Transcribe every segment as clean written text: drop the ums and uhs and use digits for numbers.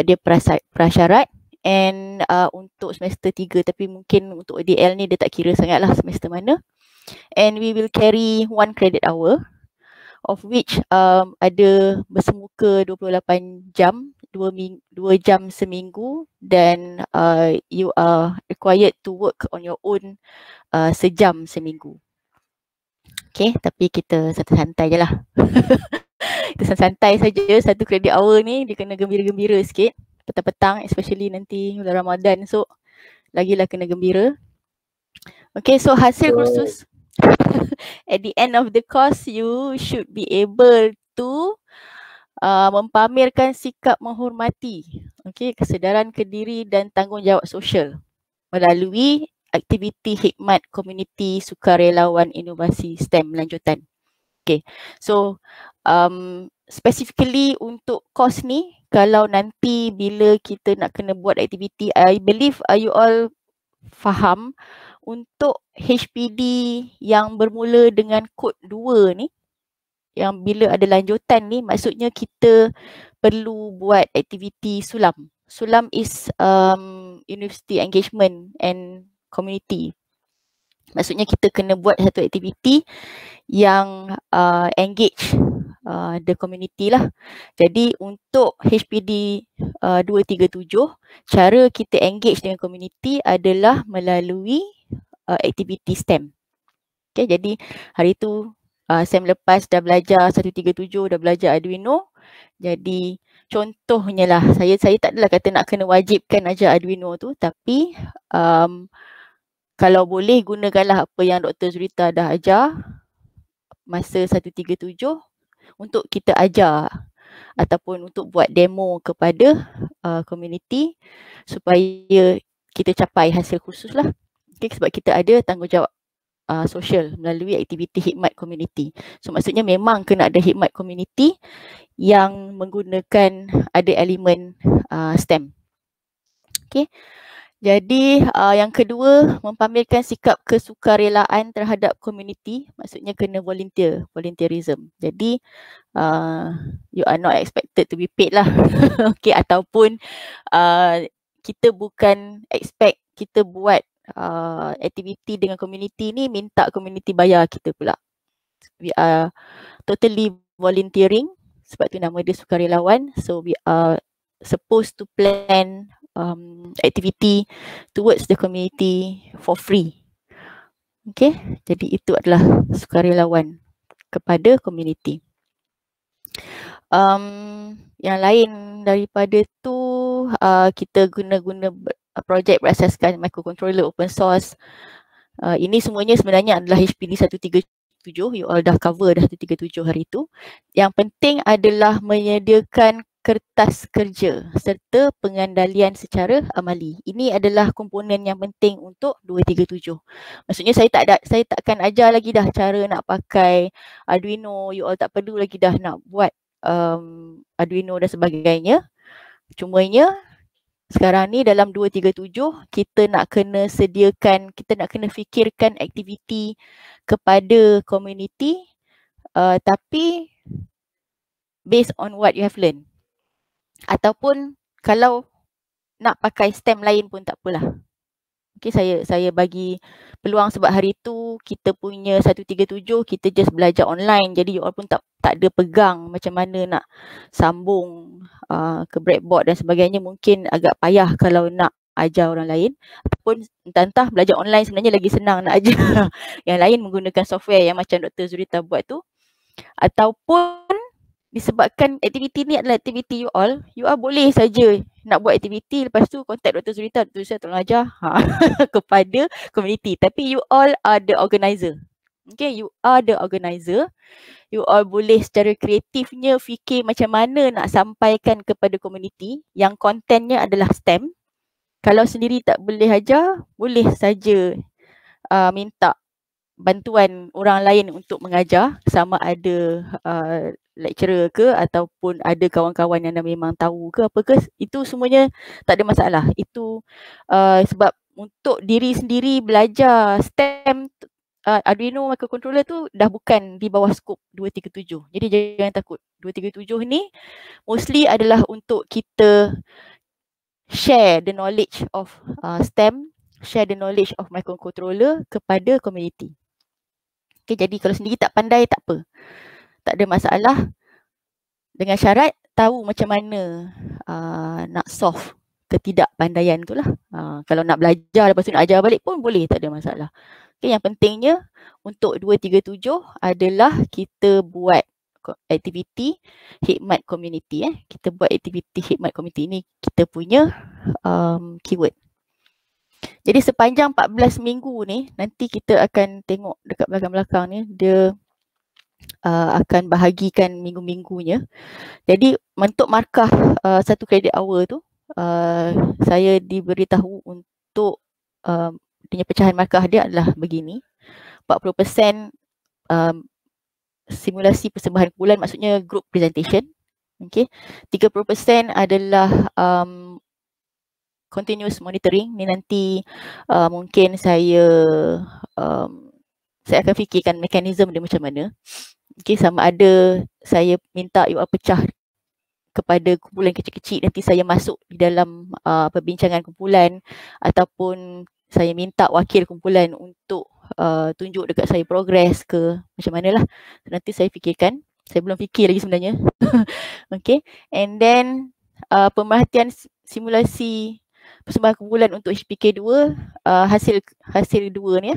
dia prasyarat. And untuk semester 3, tapi mungkin untuk ADL ni dia tak kira sangat lah semester mana. And we will carry 1 credit hour, of which ada bersemuka 28 jam, 2 jam seminggu, dan you are required to work on your own sejam seminggu. Okay, tapi kita santai je lah. Kita santai saja. 1 credit hour ni dia kena gembira-gembira sikit. Petang-petang, especially nanti bulan Ramadan esok, lagilah kena gembira. Okay, so hasil kursus at the end of the course, you should be able to mempamerkan sikap menghormati, okay, kesedaran kediri dan tanggungjawab sosial melalui aktiviti khidmat komuniti sukarelawan inovasi STEM lanjutan. Okay, so specifically untuk course ni, kalau nanti bila kita nak kena buat aktiviti, I believe you all faham untuk HPD yang bermula dengan kod 2 ni, yang bila ada lanjutan ni, maksudnya kita perlu buat aktiviti sulam. Sulam is University Engagement and Community. Maksudnya kita kena buat satu aktiviti yang engage the community lah. Jadi untuk HPD 237, cara kita engage dengan community adalah melalui aktiviti STEM. Okay, jadi hari tu SEM lepas dah belajar 137, dah belajar Arduino. Jadi contohnya lah, saya tak adalah kata nak kena wajibkan ajar Arduino tu, tapi kalau boleh gunakanlah apa yang Dr. Zurita dah ajar masa 137 untuk kita ajar ataupun untuk buat demo kepada community supaya kita capai hasil kursus lah. Okay, sebab kita ada tanggungjawab sosial melalui aktiviti khidmat komuniti. So maksudnya memang kena ada khidmat komuniti yang menggunakan ada elemen STEM. Okay. Jadi yang kedua, mempamerkan sikap kesukarelaan terhadap komuniti, maksudnya kena volunteerism. Jadi you are not expected to be paid lah. Okay, ataupun kita bukan expect kita buat aktiviti dengan komuniti ni minta komuniti bayar kita pula. We are totally volunteering, sebab tu nama dia sukarelawan. So we are supposed to plan activity towards the community for free. Okay, jadi itu adalah sukarelawan kepada community. Yang lain daripada tu, kita guna projek berasaskan microcontroller open source. Ini semuanya sebenarnya adalah HPD 137. You all dah cover dah 137 hari tu. Yang penting adalah menyediakan kertas kerja serta pengandalian secara amali. Ini adalah komponen yang penting untuk 237. Maksudnya saya takkan ajar lagi dah cara nak pakai Arduino. You all tak perlu lagi dah nak buat Arduino dan sebagainya. Cumanya sekarang ni dalam 237 kita nak kena sediakan, kita nak kena fikirkan aktiviti kepada community tapi based on what you have learned. Ataupun kalau nak pakai STEM lain pun tak apalah. Okay, saya bagi peluang sebab hari tu kita punya 137 kita just belajar online, jadi you all pun tak ada pegang macam mana nak sambung ke breadboard dan sebagainya. Mungkin agak payah kalau nak ajar orang lain, ataupun entah belajar online sebenarnya lagi senang nak ajar yang lain menggunakan software yang macam Dr. Zurita buat tu. Ataupun disebabkan aktiviti ni adalah aktiviti you all boleh saja nak buat aktiviti, lepas tu contact Dr. Zurita, Dr. Zurita tolong ajar kepada community. Tapi you all are the organizer. Okay, you are the organizer. You all boleh secara kreatifnya fikir macam mana nak sampaikan kepada community yang kontennya adalah STEM. Kalau sendiri tak boleh ajar, boleh saja minta bantuan orang lain untuk mengajar, sama ada lecturer ke ataupun ada kawan-kawan yang memang tahu ke apa ke, itu semuanya tak ada masalah. Itu sebab untuk diri sendiri belajar STEM, Arduino microcontroller tu dah bukan di bawah skop 237. Jadi jangan takut. 237 ni mostly adalah untuk kita share the knowledge of STEM, share the knowledge of microcontroller kepada community. Okay, jadi kalau sendiri tak pandai tak apa, tak ada masalah, dengan syarat tahu macam mana nak solve ketidakpandaian tu lah. Kalau nak belajar lepas tu nak ajar balik pun boleh, tak ada masalah. Okay, yang pentingnya untuk 237 adalah kita buat aktiviti khidmat community. Kita buat aktiviti khidmat community, ni kita punya keyword. Jadi sepanjang 14 minggu ni, nanti kita akan tengok dekat belakang-belakang ni, dia akan bahagikan minggu-minggunya. Jadi untuk markah 1 credit hour tu, saya diberitahu untuk dia pecahan markah dia adalah begini. 40% simulasi persembahan kumpulan, maksudnya group presentation. Okay. 30% adalah continuous monitoring. Ni nanti mungkin saya akan fikirkan mekanisme dia macam mana. Okay, sama ada saya minta UR pecah kepada kumpulan kecil-kecil, nanti saya masuk di dalam perbincangan kumpulan, ataupun saya minta wakil kumpulan untuk tunjuk dekat saya progress ke macam manalah. Nanti saya fikirkan. Saya belum fikir lagi sebenarnya. Okay. And then pemerhatian simulasi persembahan kumpulan untuk HPK 2, hasil 2 ni.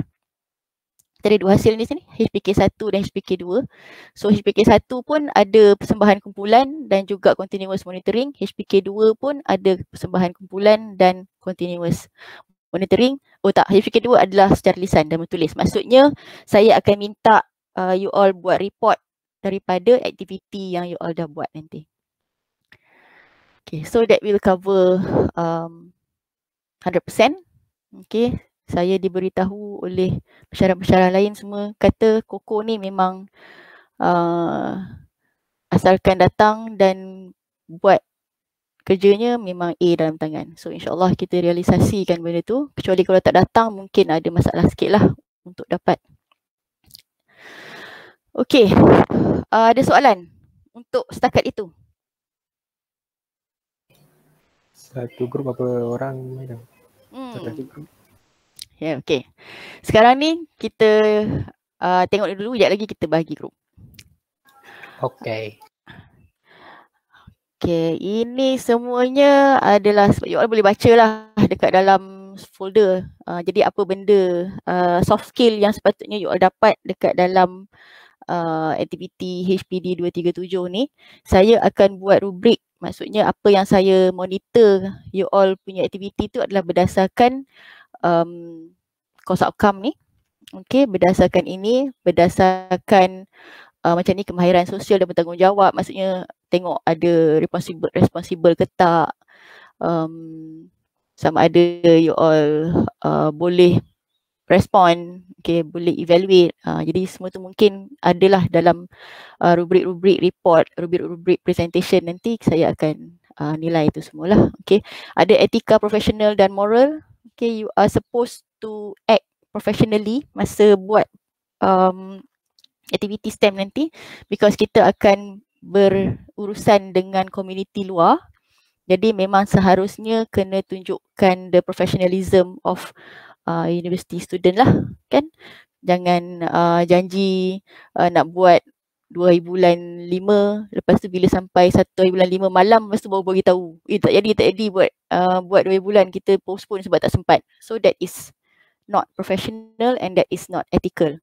Ada 2 hasil di sini, HPK 1 dan HPK 2. So HPK 1 pun ada persembahan kumpulan dan juga continuous monitoring. HPK 2 pun ada persembahan kumpulan dan continuous monitoring. Oh tak, HPK 2 adalah secara lisan dan bertulis. Maksudnya saya akan minta you all buat report daripada aktiviti yang you all dah buat nanti. Okay, so that will cover 100%. Okay. Saya diberitahu oleh pensyarah-pensyarah lain semua kata Koko ni memang asalkan datang dan buat kerjanya memang A dalam tangan. So insyaAllah kita realisasikan benda tu. Kecuali kalau tak datang mungkin ada masalah sikit lah untuk dapat. Okay, ada soalan untuk setakat itu? Satu grup apa orang macam? Satu grup. Ya, okay. Sekarang ni kita tengok dulu, sekejap lagi kita bahagi grup. Okay. Okay, ini semuanya adalah, you all boleh baca lah dekat dalam folder. Jadi apa benda soft skill yang sepatutnya you all dapat dekat dalam aktiviti HPD 237 ni. Saya akan buat rubrik, maksudnya apa yang saya monitor you all punya aktiviti tu adalah berdasarkan course outcome ni. Okay, berdasarkan ini, berdasarkan macam ni kemahiran sosial dan bertanggungjawab, maksudnya tengok ada responsible ke tak, sama ada you all boleh respond, okay, boleh evaluate. Jadi semua tu mungkin adalah dalam rubrik-rubrik report, rubrik-rubrik presentation, nanti saya akan nilai itu semualah. Okay. Ada etika profesional dan moral. Okay, you are supposed to act professionally masa buat aktiviti STEM nanti, because kita akan berurusan dengan komuniti luar. Jadi memang seharusnya kena tunjukkan the professionalism of university student lah, kan? Jangan janji nak buat 2 bulan 5, lepas tu bila sampai 1 bulan 5 malam, lepas tu baru beritahu tak jadi buat 2 bulan, kita postpone sebab tak sempat. So that is not professional and that is not ethical.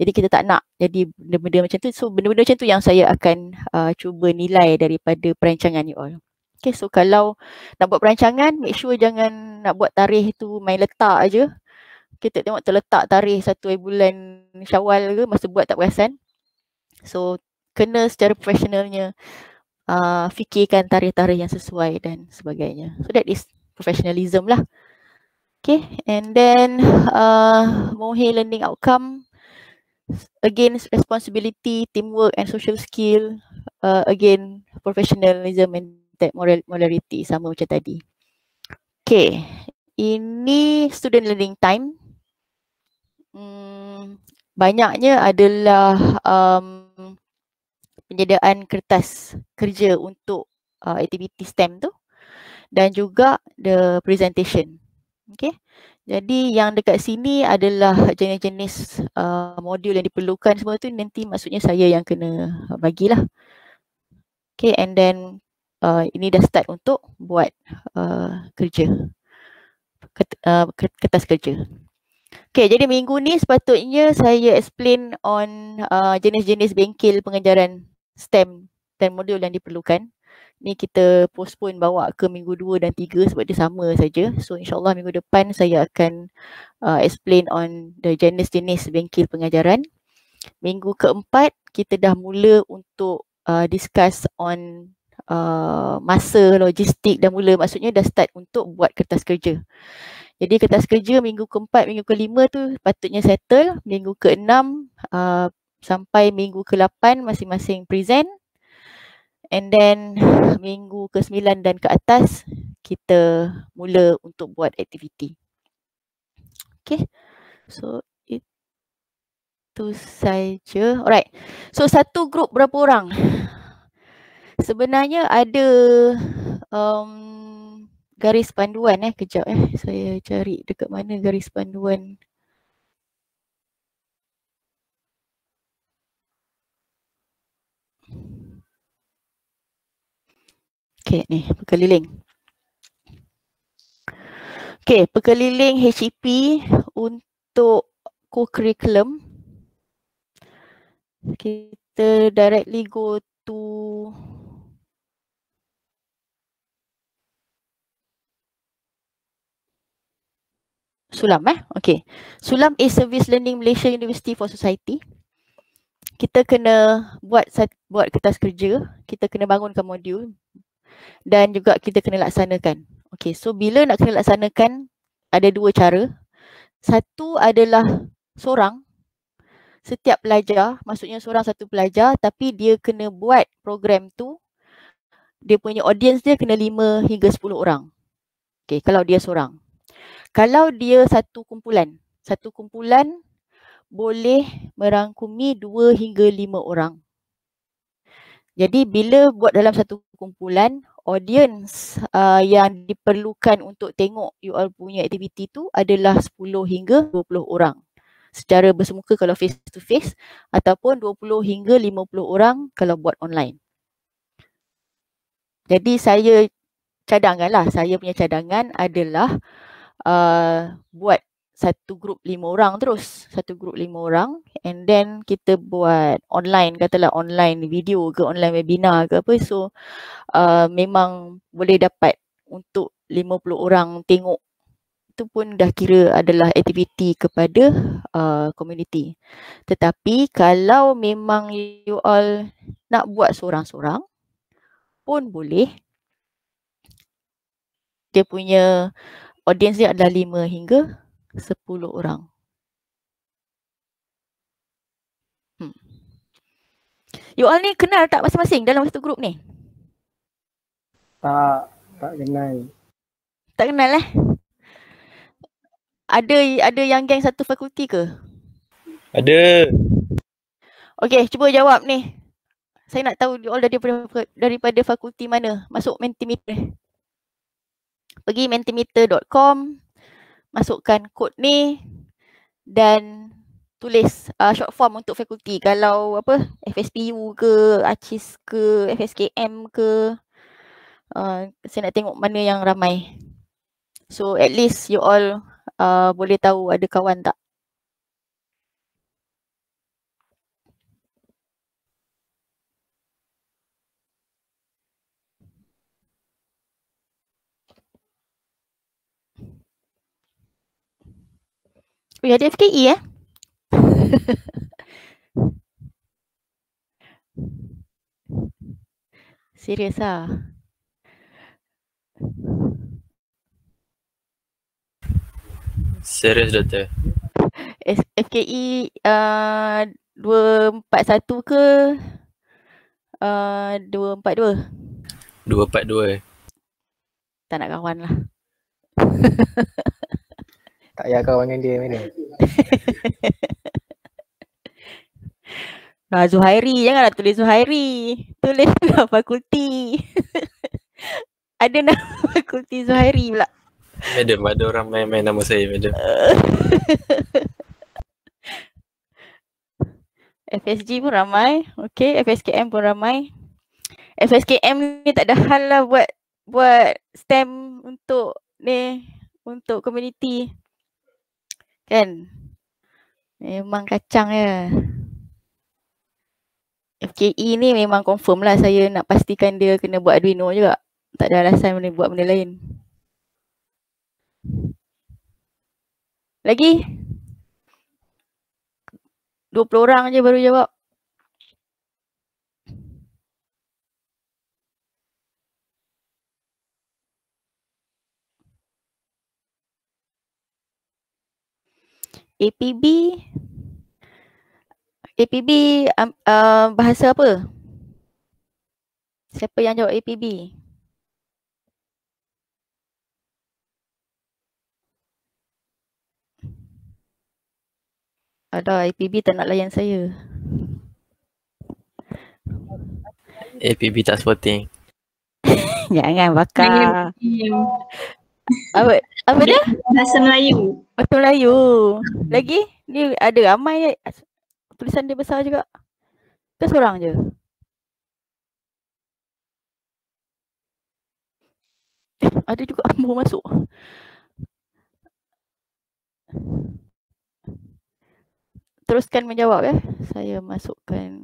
Jadi kita tak nak jadi benda-benda macam tu. So benda-benda macam tu yang saya akan cuba nilai daripada perancangan you all. Okay, so kalau nak buat perancangan, make sure jangan nak buat tarikh tu main letak aje. Kita tengok terletak tarikh 1 bulan Syawal ke, masa buat tak perasan. So kena secara profesionalnya fikirkan tarikh-tarikh yang sesuai dan sebagainya. So that is professionalism lah. Okay, and then Mohe learning outcome. Again, responsibility, teamwork and social skill. Again, professionalism and molarity, sama macam tadi. Okay, ini student learning time. Banyaknya adalah penyediaan kertas kerja untuk aktiviti STEM tu. dan juga the presentation. Okay. Jadi yang dekat sini adalah jenis-jenis modul yang diperlukan, semua tu nanti maksudnya saya yang kena bagilah. Okay, and then ini dah start untuk buat kerja, kertas kerja. Okay, jadi minggu ni sepatutnya saya explain on jenis-jenis bengkel pengejaran STEM dan modul yang diperlukan. Ni kita postpone bawa ke minggu 2 dan 3 sebab dia sama saja. So insyaAllah minggu depan saya akan explain on the jenis-jenis bengkel pengajaran. Minggu keempat kita dah mula untuk discuss on masa, logistik dah mula, maksudnya dah start untuk buat kertas kerja. Jadi kertas kerja minggu keempat, minggu kelima tu patutnya settle. Minggu keenam sampai minggu ke-8 masing-masing present. And then minggu ke-9 dan ke atas kita mula untuk buat aktiviti. Okay. So itu saja. Alright. So satu grup berapa orang? Sebenarnya ada garis panduan kejap saya cari dekat mana garis panduan. Okay, ni perkeliling. Okay, perkeliling HEP untuk co-curriculum. Kita directly go to Sulam Okay. Sulam is Service Learning Malaysia University for Society. Kita kena buat kertas kerja, kita kena bangunkan modul dan juga kita kena laksanakan. Okay, so bila nak kena laksanakan ada dua cara. Satu adalah seorang, setiap pelajar, maksudnya seorang satu pelajar, tapi dia kena buat program tu, dia punya audience dia kena 5 hingga 10 orang. Okay, kalau dia seorang. Kalau dia satu kumpulan boleh merangkumi 2 hingga 5 orang. Jadi bila buat dalam satu kumpulan, audience yang diperlukan untuk tengok you all punya aktiviti tu adalah 10 hingga 20 orang. Secara bersemuka kalau face to face, ataupun 20 hingga 50 orang kalau buat online. Jadi saya cadangkanlah, saya punya cadangan adalah buat satu grup 5 orang terus. Satu grup 5 orang and then kita buat online, katalah online video ke online webinar ke apa. So memang boleh dapat untuk 50 orang tengok. Itu pun dah kira adalah aktiviti kepada community. Tetapi kalau memang you all nak buat seorang-seorang pun boleh. Dia punya audience dia adalah 5 hingga 10 orang. You all ni kenal tak masing-masing dalam satu grup ni? Tak kenal. Tak kenal Ada yang geng satu fakulti ke? Ada. Okay, cuba jawab ni. Saya nak tahu you all daripada fakulti mana. Masuk Mentimeter. Pergi mentimeter.com, masukkan kod ni dan tulis short form untuk fakulti. Kalau apa, FSPU ke, ACIS ke, FSKM ke, saya nak tengok mana yang ramai. So at least you all boleh tahu ada kawan tak. Oh, ada FKE Serius Serius Doktor. FKE 241 ke 242? 242. Tak nak kawan lah. Tak payah kawan dengan dia mana. Zuhairi, janganlah tulis Zuhairi. Tulislah fakulti. ada nama fakulti Zuhairi pula. Madam, ada orang main-main nama saya, madam. FSG pun ramai. Okay, FSKM pun ramai. FSKM ni tak ada hal lah buat STEM untuk ni, untuk community. Kan? Memang kacang je. FKE ni memang confirm lah saya nak pastikan dia kena buat Arduino juga. Tak ada alasan boleh buat benda lain. Lagi? 20 orang je baru jawab. APB bahasa apa? Siapa yang jawab APB? Ada APB tak nak layan saya. APB tak sporting. Jangan bakar. Apa dia? Bahasa Melayu. Bahasa Melayu. Lagi? Ni ada ramai tulisan dia besar juga. Ke seorang je? Ada juga Ambo masuk. Teruskan menjawab ya. Saya masukkan.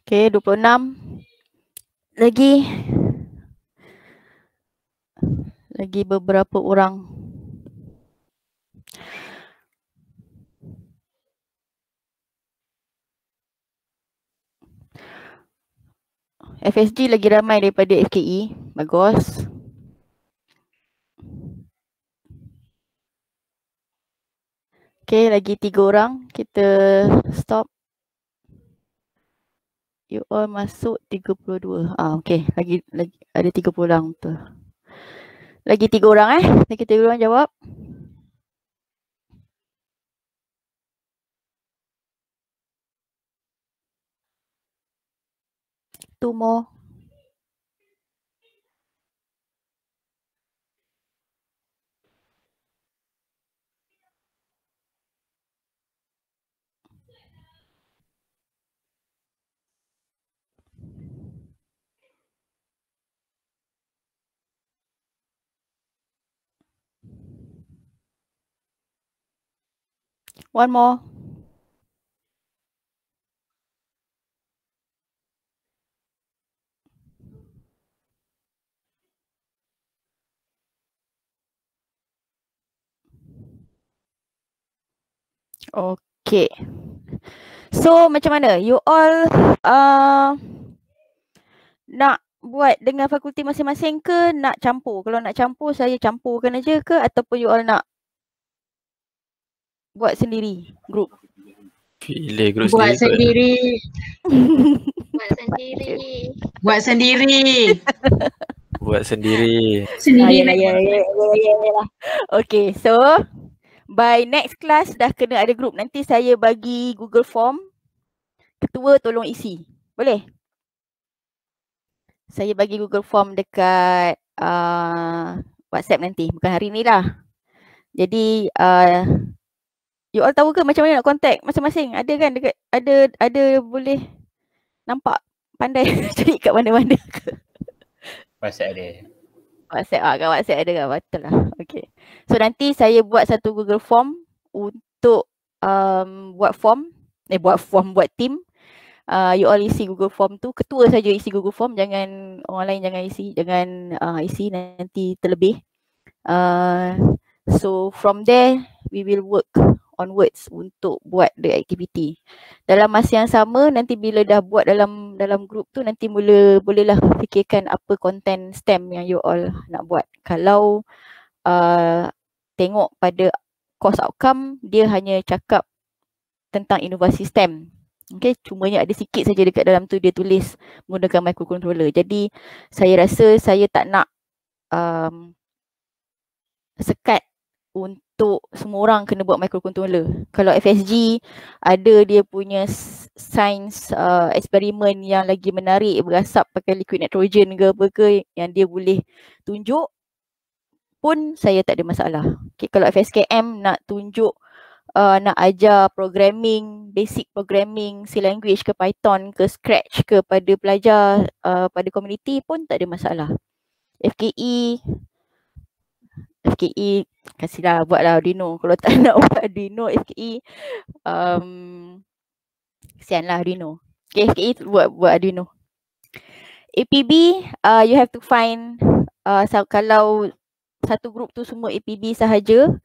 Okay, 26. Lagi beberapa orang. FSG lagi ramai daripada FKE. Bagus. Okay, lagi 3 orang. Kita stop. You all masuk 32. Okay. Lagi ada 30 orang tu. Lagi 3 orang Lagi 3 orang jawab. Two more. One more. Okay. So macam mana? You all nak buat dengan fakulti masing-masing ke nak campur? Kalau nak campur, saya campurkan aja ke ataupun you all nak buat sendiri grup? Pilih grup Buat sendiri. Buat sendiri. Buat sendiri. Yalah. Okay, so by next class dah kena ada grup. Nanti saya bagi Google Form. Ketua tolong isi. Boleh? Saya bagi Google Form dekat WhatsApp nanti. Bukan hari ni lah. Jadi you all tahu ke macam mana nak contact masing-masing? Ada kan dekat ada boleh nampak pandai cari kat mana-mana ke? WhatsApp ada. Kat WhatsApp ada kan? Betul lah. Okay. So nanti saya buat satu Google Form untuk buat team. You all isi Google Form tu. Ketua saja isi Google Form. Jangan orang lain jangan isi. Jangan isi nanti terlebih. So from there we will work onwards untuk buat the activity. Dalam masa yang sama nanti bila dah buat dalam grup tu nanti bolehlah fikirkan apa konten STEM yang you all nak buat. Kalau tengok pada course outcome dia hanya cakap tentang inovasi STEM. Okay, cumanya ada sikit saja dekat dalam tu dia tulis menggunakan microcontroller. Jadi saya rasa saya tak nak sekat untuk semua orang kena buat microcontroller. Kalau FSG ada dia punya sains eksperimen yang lagi menarik berasap pakai liquid nitrogen ke apa ke yang dia boleh tunjuk pun saya tak ada masalah. Okay, kalau FSKM nak tunjuk nak ajar programming, basic programming, C language ke Python ke Scratch ke pada pelajar pada community pun tak ada masalah. FKE kasihlah buatlah Arduino. Kalau tak nak buat Arduino FKE kesianlah Arduino. Okay, FKE buat Arduino. APB you have to find kalau satu grup tu semua APB sahaja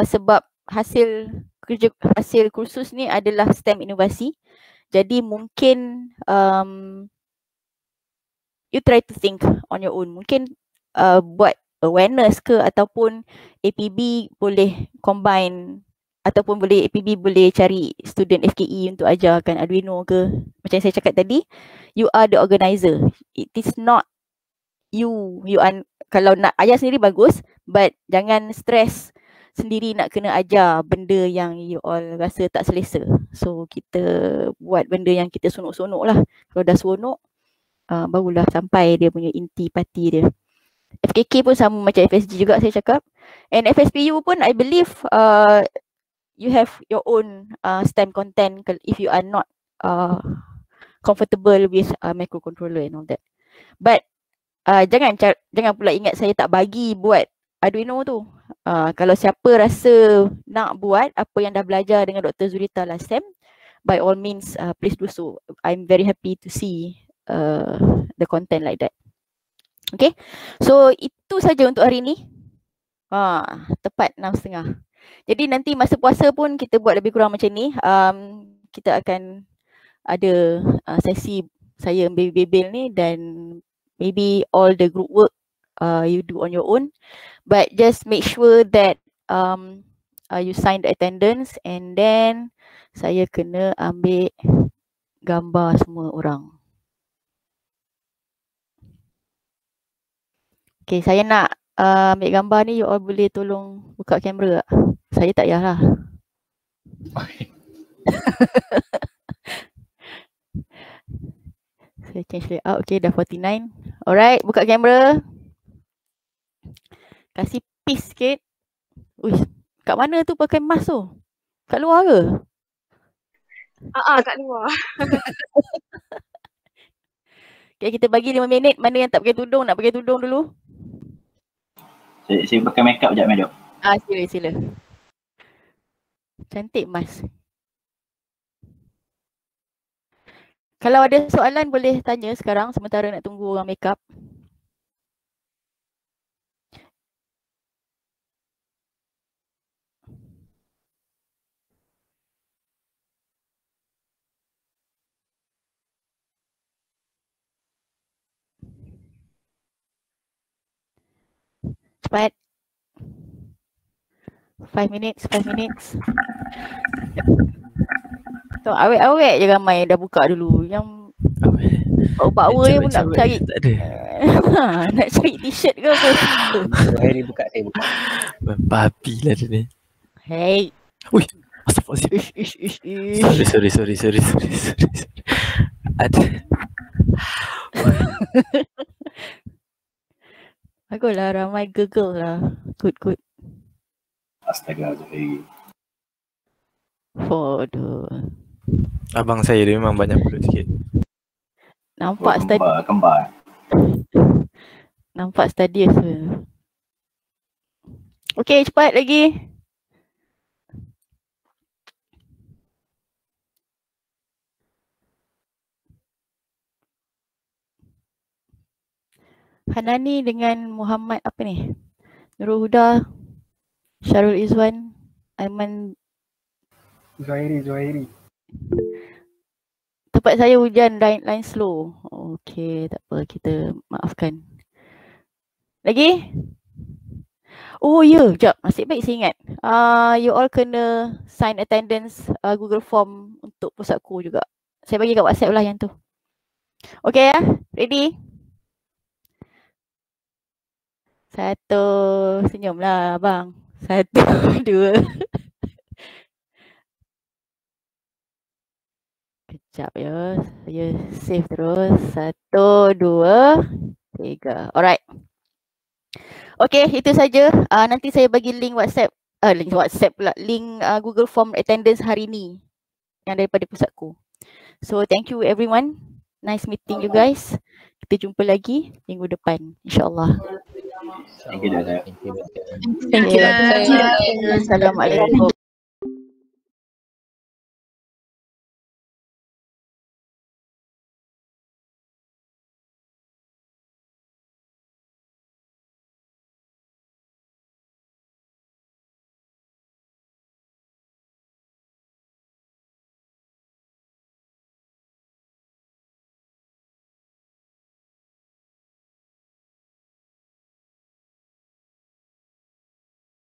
sebab hasil kursus ni adalah STEM inovasi. Jadi mungkin you try to think on your own. Mungkin buat awareness ke ataupun APB boleh combine ataupun APB boleh cari student FKE untuk ajarkan Arduino ke. Macam saya cakap tadi, you are the organizer. It is not you are, kalau nak ajar sendiri bagus, but jangan stress sendiri nak kena ajar benda yang you all rasa tak selesa. So kita buat benda yang kita sonok-sonok lah. Kalau dah sonok, barulah sampai dia punya inti parti dia. FKK pun sama macam FSG juga saya cakap. And FSPU pun I believe you have your own STEM content if you are not comfortable with microcontroller and all that. But jangan pula ingat saya tak bagi buat Arduino tu. Kalau siapa rasa nak buat apa yang dah belajar dengan Dr. Zurita last time, by all means please do so. I'm very happy to see the content like that. Okay, so itu saja untuk hari ni. Tepat 6.30. Jadi nanti masa puasa pun kita buat lebih kurang macam ni. Kita akan ada sesi saya bebel ni dan maybe all the group work you do on your own. But just make sure that you sign the attendance and then saya kena ambil gambar semua orang. Okay, saya nak ambil gambar ni, you all boleh tolong buka kamera tak? Saya tak payahlah. Saya change layout. Okay, dah 49. Alright, buka kamera. Kasih peace sikit. Uish, kat mana tu pakai mask tu? Kat luar ke? Kat luar. Okay, kita bagi 5 minit. Mana yang tak pakai tudung, nak pakai tudung dulu. Saya pakai make up sekejap, madam. Sila. Cantik mas. Kalau ada soalan boleh tanya sekarang sementara nak tunggu orang make up. Cepat. 5 minutes. So, awet-awet je ramai dah buka dulu. Yang power je pun nak cari. Tak ada. Nak cari t-shirt ke apa? Hari buka, saya buka. Babi lah dia ni. Hey. Ui, astagfirullahaladzim. Sorry. Ada. Baguslah, ramai Google lah. Good. Astaga, Zuhairi. Bodoh. Abang saya dia memang banyak perut sikit. Nampak study. Kembar. Nampak studious tu. Okay, cepat lagi. Hanani dengan Muhammad apa ni? Nurul Huda, Syarul Izwan, Aiman. Zuhairi. Tempat saya hujan, line slow. Okay, tak apa, kita maafkan. Lagi? Oh ya, sekejap. Nasib baik saya ingat. You all kena sign attendance Google Form untuk pusatku juga. Saya bagi kat WhatsApp lah yang tu. Okay ya? Ready? 1, senyum lah abang. Satu, dua. Kejap ya. Saya save terus. Satu, dua, tiga. Alright. Okay, itu saja. Nanti saya bagi link WhatsApp. Link WhatsApp pula. Link Google Form attendance hari ni. Yang daripada pusatku. So, thank you everyone. Nice meeting you guys. Kita jumpa lagi minggu depan. InsyaAllah. Thank you, Dada. Thank you. Assalamualaikum.